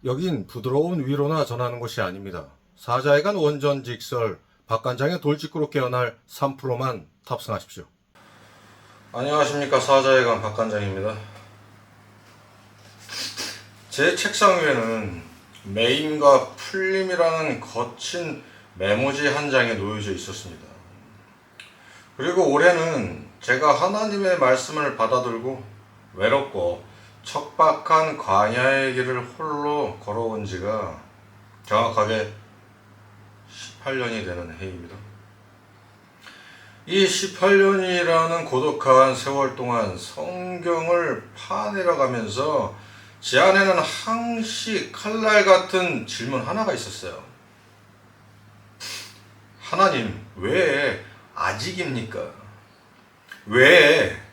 여긴 부드러운 위로나 전하는 것이 아닙니다. 사자에간 원전직설, 박관장의 돌직구로 깨어날 3%만 탑승하십시오. 안녕하십니까, 사자에간 박관장입니다. 제 책상 위에는 메임과 풀림이라는 거친 메모지 한 장에 놓여져 있었습니다. 그리고 올해는 제가 하나님의 말씀을 받아들고 외롭고 척박한 광야의 길을 홀로 걸어온 지가 정확하게 18년이 되는 해입니다. 이 18년이라는 고독한 세월 동안 성경을 파내려가면서 제 안에는 항시 칼날 같은 질문 하나가 있었어요. 하나님, 왜 아직입니까? 왜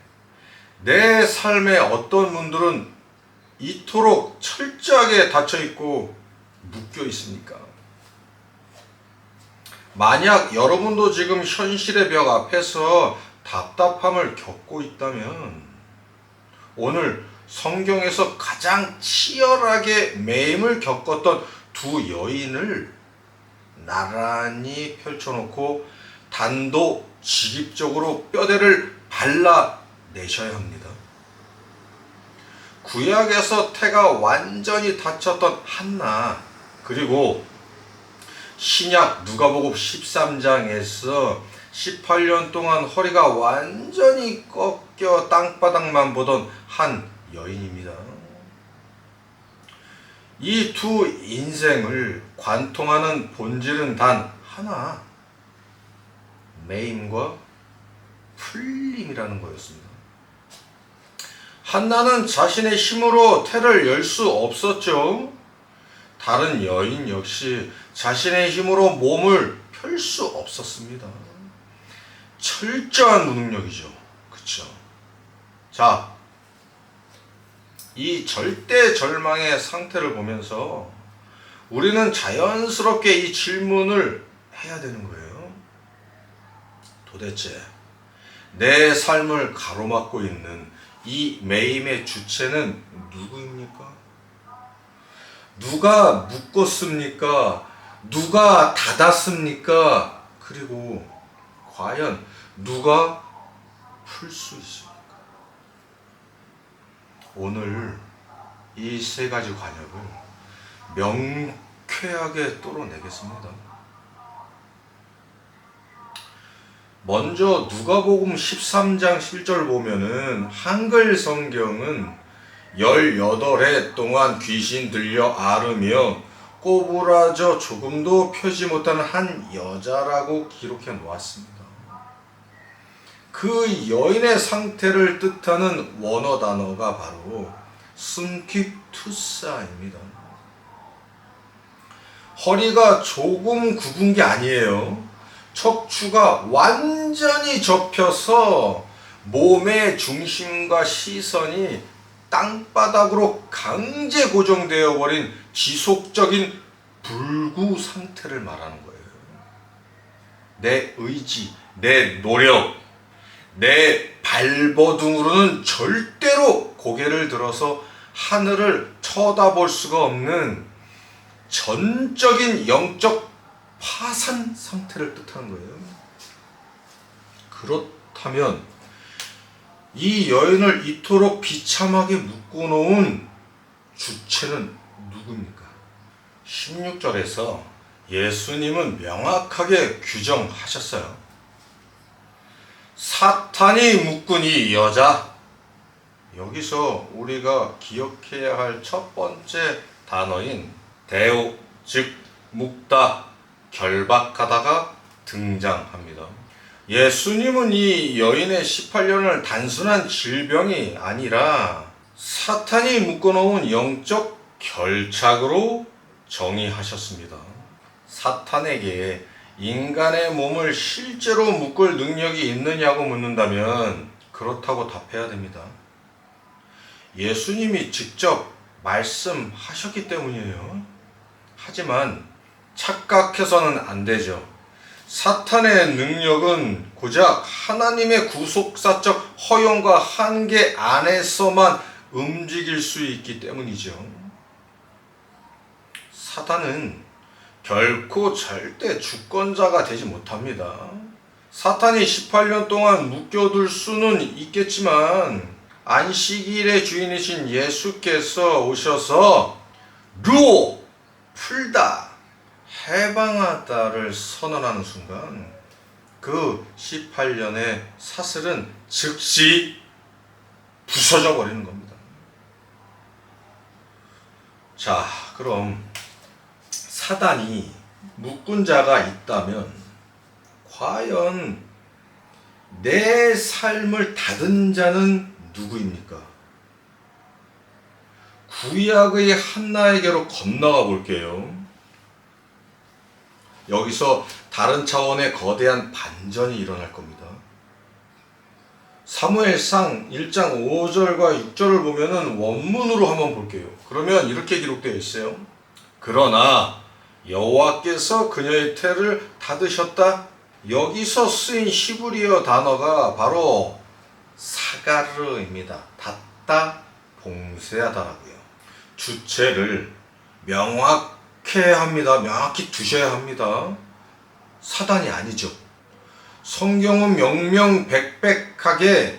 내 삶의 어떤 문들은 이토록 철저하게 닫혀있고 묶여있습니까? 만약 여러분도 지금 현실의 벽 앞에서 답답함을 겪고 있다면 오늘 성경에서 가장 치열하게 매임을 겪었던 두 여인을 나란히 펼쳐놓고 단도직입적으로 뼈대를 발라내셔야 합니다. 구약에서 태가 완전히 닫혔던 한나, 그리고 신약 누가복음 13장에서 18년 동안 허리가 완전히 꺾여 땅바닥만 보던 한 여인입니다. 이 두 인생을 관통하는 본질은 단 하나, 매임과 풀림이라는 거였습니다. 한나는 자신의 힘으로 태를 열 수 없었죠. 다른 여인 역시 자신의 힘으로 몸을 펼 수 없었습니다. 철저한 무능력이죠. 그쵸? 자, 이 절대 절망의 상태를 보면서 우리는 자연스럽게 이 질문을 해야 되는 거예요. 도대체 내 삶을 가로막고 있는 이 매임의 주체는 누구입니까? 누가 묶었습니까? 누가 닫았습니까? 그리고 과연 누가 풀 수 있습니까? 오늘 이 세 가지 관역을 명쾌하게 뚫어내겠습니다. 먼저 누가복음 13장 7절 보면은 한글 성경은 18해 동안 귀신 들려 앓으며 꼬부라져 조금도 펴지 못하는 한 여자라고 기록해 놓았습니다. 그 여인의 상태를 뜻하는 원어 단어가 바로 숨퀴투사입니다. 허리가 조금 굽은 게 아니에요. 척추가 완전히 접혀서 몸의 중심과 시선이 땅바닥으로 강제 고정되어 버린 지속적인 불구 상태를 말하는 거예요. 내 의지, 내 노력, 내 발버둥으로는 절대로 고개를 들어서 하늘을 쳐다볼 수가 없는 전적인 영적 파산 상태를 뜻하는 거예요. 그렇다면 이 여인을 이토록 비참하게 묶어놓은 주체는 누굽니까? 16절에서 예수님은 명확하게 규정하셨어요. 사탄이 묶은 이 여자, 여기서 우리가 기억해야 할 첫 번째 단어인 데오, 즉 묶다, 결박하다가 등장합니다. 예수님은 이 여인의 18년을 단순한 질병이 아니라 사탄이 묶어놓은 영적 결착으로 정의하셨습니다. 사탄에게 인간의 몸을 실제로 묶을 능력이 있느냐고 묻는다면 그렇다고 답해야 됩니다. 예수님이 직접 말씀하셨기 때문이에요. 하지만 착각해서는 안 되죠. 사탄의 능력은 고작 하나님의 구속사적 허용과 한계 안에서만 움직일 수 있기 때문이죠. 사탄은 결코 절대 주권자가 되지 못합니다. 사탄이 18년 동안 묶여둘 수는 있겠지만 안식일의 주인이신 예수께서 오셔서 루오 풀다 해방하다를 선언하는 순간 그 18년의 사슬은 즉시 부서져 버리는 겁니다. 자, 그럼 사단이 묶은 자가 있다면 과연 내 삶을 닫은 자는 누구입니까? 구약의 한나에게로 건너가 볼게요. 여기서 다른 차원의 거대한 반전이 일어날 겁니다. 사무엘상 1장 5절과 6절을 보면은 원문으로 한번 볼게요. 그러면 이렇게 기록되어 있어요. 그러나 여호와께서 그녀의 태를 닫으셨다. 여기서 쓰인 히브리어 단어가 바로 사가르입니다. 닫다, 봉쇄하다라고요. 주체를 명확히 두셔야 합니다. 사단이 아니죠. 성경은 명명백백하게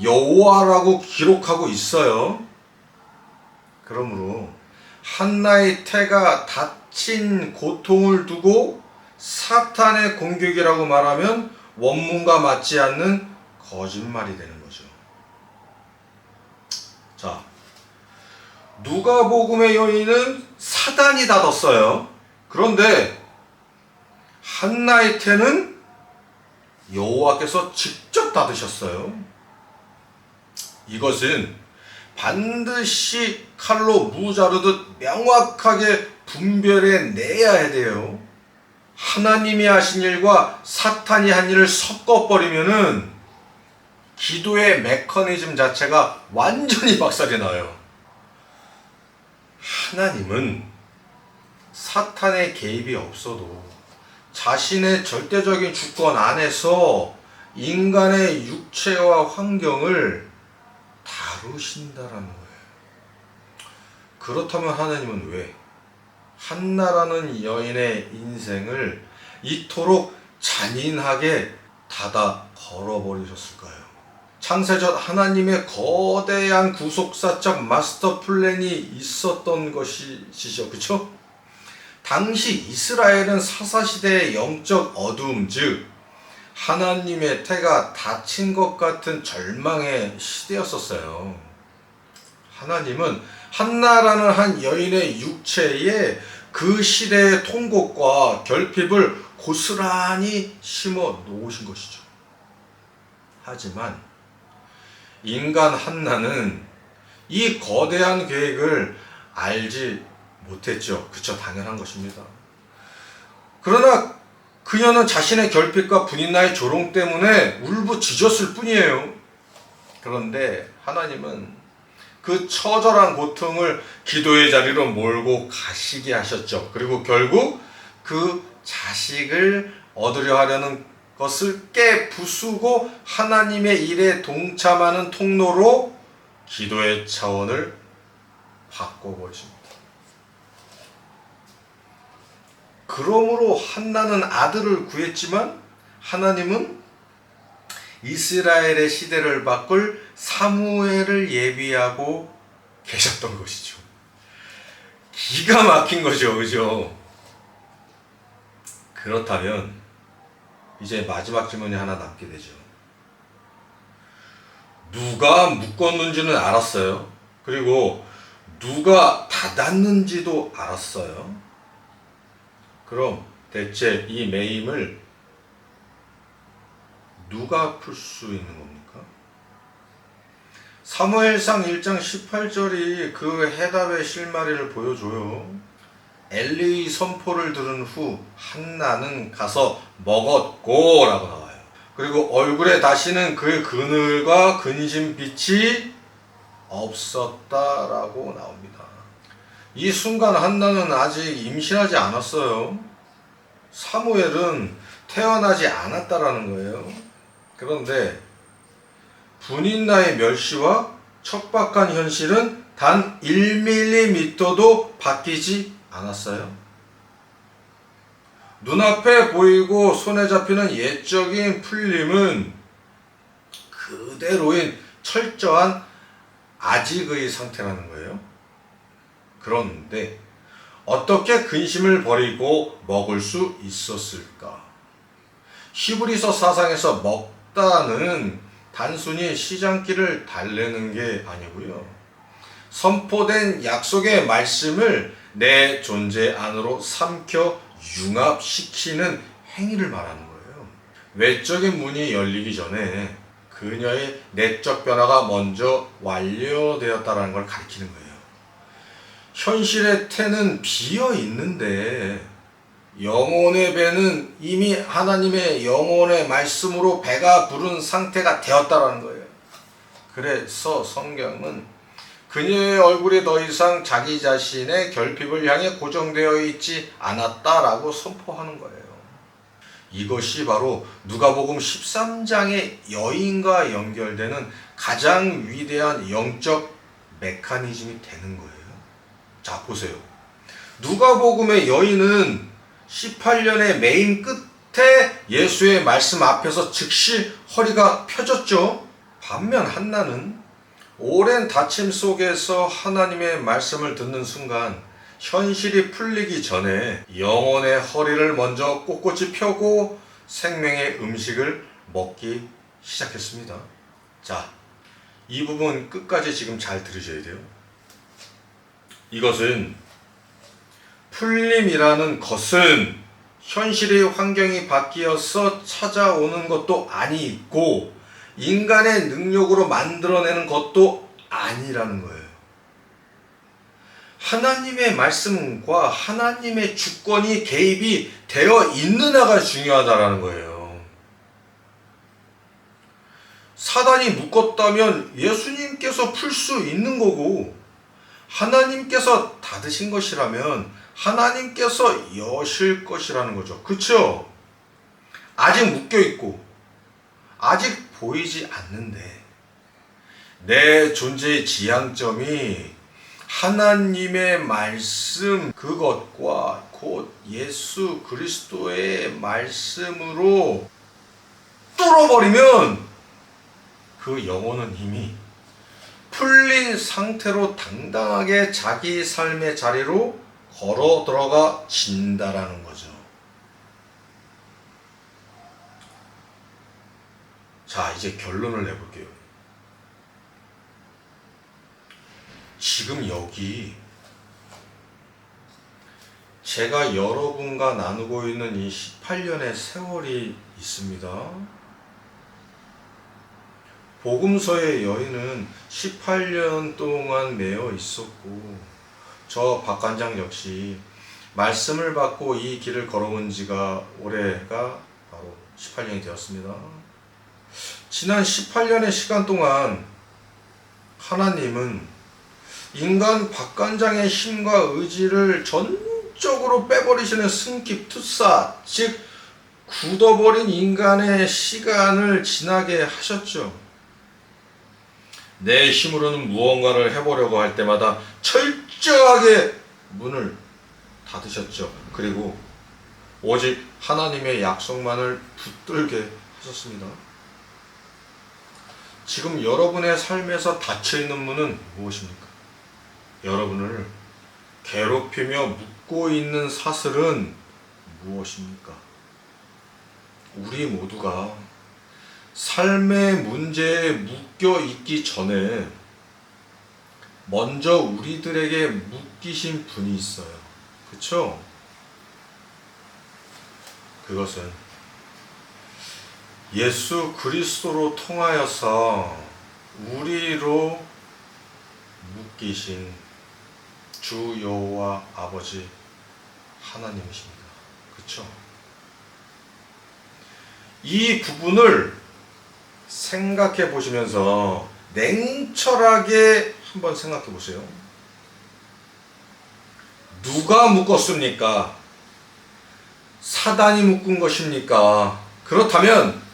여호와라고 기록하고 있어요. 그러므로 한나의 태가 닫힌 고통을 두고 사탄의 공격이라고 말하면 원문과 맞지 않는 거짓말이 되는 거죠. 자, 누가복음의 여인은 사단이 닫았어요. 그런데 한나의 태는 여호와께서 직접 닫으셨어요. 이것은 반드시 칼로 무자르듯 명확하게 분별해 내야 돼요. 하나님이 하신 일과 사탄이 한 일을 섞어버리면은 기도의 메커니즘 자체가 완전히 박살이 나요. 하나님은 사탄의 개입이 없어도 자신의 절대적인 주권 안에서 인간의 육체와 환경을 다루신다라는 거예요. 그렇다면 하나님은 왜 한나라는 여인의 인생을 이토록 잔인하게 닫아 걸어버리셨을까요? 창세전 하나님의 거대한 구속사적 마스터 플랜이 있었던 것이시죠. 그쵸? 당시 이스라엘은 사사시대의 영적 어두움, 즉 하나님의 태가 닫힌 것 같은 절망의 시대였었어요. 하나님은 한나라는 한 여인의 육체에 그 시대의 통곡과 결핍을 고스란히 심어 놓으신 것이죠. 하지만 인간 한나는 이 거대한 계획을 알지 못했죠. 그쵸, 당연한 것입니다. 그러나 그녀는 자신의 결핍과 분인나의 조롱 때문에 울부짖었을 뿐이에요. 그런데 하나님은 그 처절한 고통을 기도의 자리로 몰고 가시게 하셨죠. 그리고 결국 그 자식을 얻으려 하려는 것을 깨부수고 하나님의 일에 동참하는 통로로 기도의 차원을 바꿔버리십니다. 그러므로 한나는 아들을 구했지만 하나님은 이스라엘의 시대를 바꿀 사무엘을 예비하고 계셨던 것이죠. 기가 막힌 거죠. 그죠? 그렇다면 이제 마지막 질문이 하나 남게 되죠. 누가 묶었는지는 알았어요. 그리고 누가 닫았는지도 알았어요. 그럼 대체 이 매임을 누가 풀 수 있는 겁니까? 사무엘상 1장 18절이 그 해답의 실마리를 보여줘요. 엘리의 선포를 들은 후 한나는 가서 먹었고 라고 나와요. 그리고 얼굴에 다시는 그의 그늘과 근심 빛이 없었다라고 나옵니다. 이 순간 한나는 아직 임신하지 않았어요. 사무엘은 태어나지 않았다라는 거예요. 그런데 분인나의 멸시와 척박한 현실은 단 1mm도 바뀌지 않았어요? 눈앞에 보이고 손에 잡히는 예적인 풀림은 그대로인 철저한 아직의 상태라는 거예요. 그런데 어떻게 근심을 버리고 먹을 수 있었을까? 히브리서 사상에서 먹다는 단순히 시장길을 달래는 게 아니고요. 선포된 약속의 말씀을 내 존재 안으로 삼켜 융합시키는 행위를 말하는 거예요. 외적인 문이 열리기 전에 그녀의 내적 변화가 먼저 완료되었다는 걸 가리키는 거예요. 현실의 태는 비어 있는데 영혼의 배는 이미 하나님의 영혼의 말씀으로 배가 부른 상태가 되었다라는 거예요. 그래서 성경은 그녀의 얼굴이 더 이상 자기 자신의 결핍을 향해 고정되어 있지 않았다라고 선포하는 거예요. 이것이 바로 누가복음 13장의 여인과 연결되는 가장 위대한 영적 메커니즘이 되는 거예요. 자, 보세요. 누가복음의 여인은 18년의 매임 끝에 예수의 말씀 앞에서 즉시 허리가 펴졌죠. 반면 한나는 오랜 다짐 속에서 하나님의 말씀을 듣는 순간 현실이 풀리기 전에 영혼의 허리를 먼저 꼿꼿이 펴고 생명의 음식을 먹기 시작했습니다. 자, 이 부분 끝까지 지금 잘 들으셔야 돼요. 이것은 풀림이라는 것은 현실의 환경이 바뀌어서 찾아오는 것도 아니고 인간의 능력으로 만들어내는 것도 아니라는 거예요. 하나님의 말씀과 하나님의 주권이 개입이 되어 있느냐가 중요하다라는 거예요. 사단이 묶었다면 예수님께서 풀 수 있는 거고 하나님께서 닫으신 것이라면 하나님께서 여실 것이라는 거죠. 그렇죠? 아직 묶여있고 아직 보이지 않는데 내 존재의 지향점이 하나님의 말씀 그것과 곧 예수 그리스도의 말씀으로 뚫어버리면 그 영혼은 이미 풀린 상태로 당당하게 자기 삶의 자리로 걸어 들어가 진다라는 거죠. 자, 이제 결론을 내볼게요. 지금 여기 제가 여러분과 나누고 있는 이 18년의 세월이 있습니다. 복음서의 여인은 18년 동안 매여 있었고 저 박관장 역시 말씀을 받고 이 길을 걸어온 지가 올해가 바로 18년이 되었습니다. 지난 18년의 시간 동안 하나님은 인간 박관장의 힘과 의지를 전적으로 빼버리시는 승기 투사, 즉 굳어버린 인간의 시간을 지나게 하셨죠. 내 힘으로는 무언가를 해보려고 할 때마다 철저하게 문을 닫으셨죠. 그리고 오직 하나님의 약속만을 붙들게 하셨습니다. 지금 여러분의 삶에서 닫혀있는 문은 무엇입니까? 여러분을 괴롭히며 묶고 있는 사슬은 무엇입니까? 우리 모두가 삶의 문제에 묶여 있기 전에 먼저 우리들에게 묶이신 분이 있어요. 그쵸? 그것은 예수 그리스도로 통하여서 우리로 묶이신 주 여호와 아버지 하나님이십니다. 그쵸? 이 부분을 생각해 보시면서 냉철하게 한번 생각해 보세요. 누가 묶었습니까? 사단이 묶은 것입니까? 그렇다면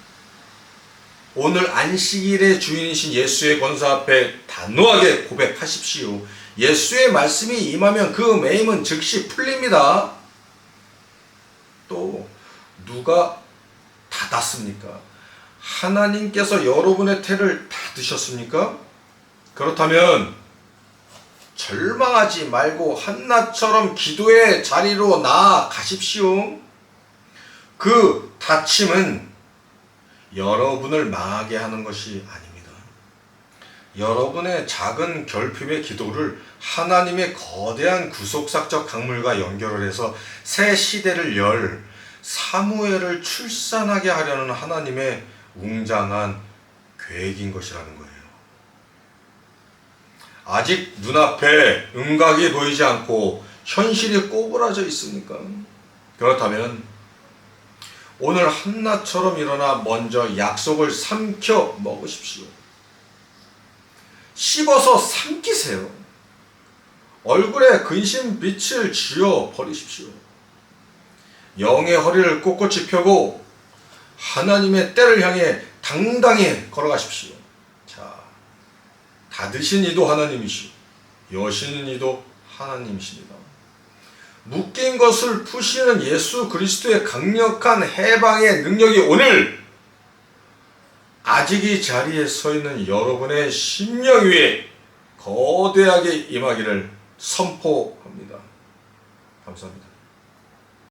오늘 안식일의 주인이신 예수의 권세 앞에 단호하게 고백하십시오. 예수의 말씀이 임하면 그 매임은 즉시 풀립니다. 또 누가 닫았습니까? 하나님께서 여러분의 태를 닫으셨습니까? 그렇다면 절망하지 말고 한나처럼 기도의 자리로 나아가십시오. 그 닫힘은 여러분을 망하게 하는 것이 아닙니다. 여러분의 작은 결핍의 기도를 하나님의 거대한 구속사적 강물과 연결을 해서 새 시대를 열 사무엘을 출산하게 하려는 하나님의 웅장한 계획인 것이라는 거예요. 아직 눈앞에 음각이 보이지 않고 현실이 꼬부라져 있습니까? 그렇다면 오늘 한나처럼 일어나 먼저 약속을 삼켜 먹으십시오. 씹어서 삼키세요. 얼굴에 근심 빛을 지어 버리십시오. 영의 허리를 꼿꼿이 펴고 하나님의 때를 향해 당당히 걸어가십시오. 자, 닫으신 이도 하나님이시오. 여시는 이도 하나님이십니다. 묶인 것을 푸시는 예수 그리스도의 강력한 해방의 능력이 오늘 아직 이 자리에 서 있는 여러분의 심령 위에 거대하게 임하기를 선포합니다. 감사합니다.